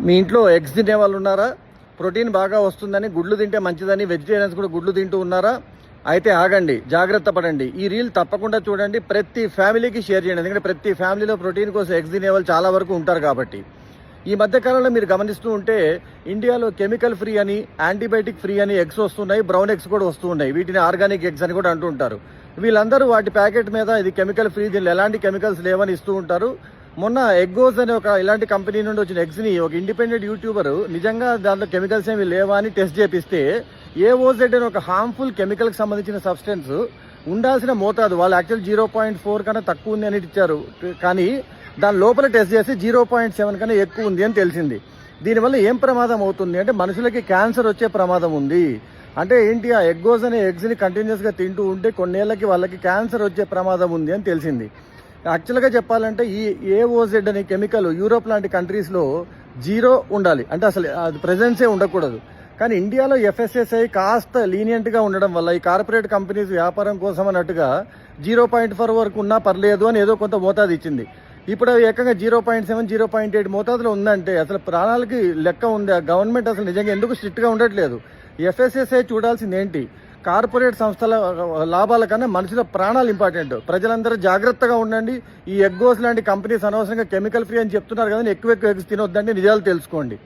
మీ ఇంట్లో ఎగ్స్ తినే వాళ్ళు ఉన్నారా? ప్రోటీన్ బాగా వస్తుందని, గుడ్లు తింటే మంచిదని వెజిటేరియన్స్ కూడా గుడ్లు తింటూ ఉన్నారా? అయితే ఆగండి, జాగ్రత్త పడండి. ఈ రీల్ తప్పకుండా చూడండి, ప్రతి ఫ్యామిలీకి షేర్ చేయండి. ఎందుకంటే ప్రతి ఫ్యామిలీలో ప్రోటీన్ కోసం ఎగ్స్ తినే వాళ్ళు చాలా వరకు ఉంటారు కాబట్టి. ఈ మధ్యకాలంలో మీరు గమనిస్తూ ఉంటే ఇండియాలో కెమికల్ ఫ్రీ అని, యాంటీబయాటిక్ ఫ్రీ అని ఎగ్స్ వస్తున్నాయి, బ్రౌన్ ఎగ్స్ కూడా వస్తూ ఉన్నాయి. వీటిని ఆర్గానిక్ ఎగ్స్ అని కూడా అంటూ ఉంటారు. వీళ్ళందరూ వాటి ప్యాకెట్ మీద ఇది కెమికల్ ఫ్రీ, దీనిలో ఎలాంటి కెమికల్స్ లేవని ఇస్తూ ఉంటారు. మొన్న ఎగ్గోస్ అనే ఒక ఇలాంటి కంపెనీ నుండి వచ్చిన ఎగ్స్ని ఒక ఇండిపెండెంట్ యూట్యూబర్ నిజంగా దాంట్లో కెమికల్స్ ఏమి లేవా అని టెస్ట్ చేపిస్తే ఏఓజెడ్ అనే ఒక హార్మ్ఫుల్ కెమికల్కి సంబంధించిన సబ్స్టెన్స్ ఉండాల్సిన మోతాదు వాళ్ళు యాక్చువల్ 0.4 కన్నా తక్కువ ఉంది అని ఇచ్చారు. కానీ దాని లోపల టెస్ట్ చేసి 0.7 కన్నా ఎక్కువ ఉంది అని తెలిసింది. దీనివల్ల ఏం ప్రమాదం అవుతుంది అంటే మనుషులకి క్యాన్సర్ వచ్చే ప్రమాదం ఉంది. అంటే ఏంటి, ఆ ఎగ్గోస్ అనే ఎగ్స్ని కంటిన్యూస్గా తింటూ ఉంటే కొన్నేళ్లకి వాళ్ళకి క్యాన్సర్ వచ్చే ప్రమాదం ఉంది అని తెలిసింది. యాక్చువల్గా చెప్పాలంటే ఈ ఏఓజెడ్ అనే కెమికల్ యూరోప్ లాంటి కంట్రీస్లో 0 ఉండాలి, అంటే అసలు అది ప్రెజెన్సే ఉండకూడదు. కానీ ఇండియాలో FSSAI కాస్త లీనియంట్గా ఉండడం వల్ల ఈ కార్పొరేట్ కంపెనీస్ వ్యాపారం కోసం అన్నట్టుగా 0.4 వరకు ఉన్నా పర్లేదు అని ఏదో కొంత మోతాదు ఇచ్చింది. ఇప్పుడు అది ఏకంగా 0.7, 0.8 మోతాదులో ఉందంటే అసలు ప్రాణాలకి లెక్క ఉంది. గవర్నమెంట్ అసలు నిజంగా ఎందుకు స్ట్రిక్ట్గా ఉండట్లేదు? FSSAI చూడాల్సింది ఏంటి? కార్పొరేట్ సంస్థల లాభాల కన్నా మనుషుల ప్రాణాలు ఇంపార్టెంట్. ప్రజలందరూ జాగ్రత్తగా ఉండండి. ఈ ఎగ్గోస్ లాంటి కంపెనీస్ అనవసరంగా కెమికల్ ఫ్రీ అని చెప్తున్నారు కదా, ఎక్కువ ఎగ్స్ తినొద్దండి, నిజాలు తెలుసుకోండి.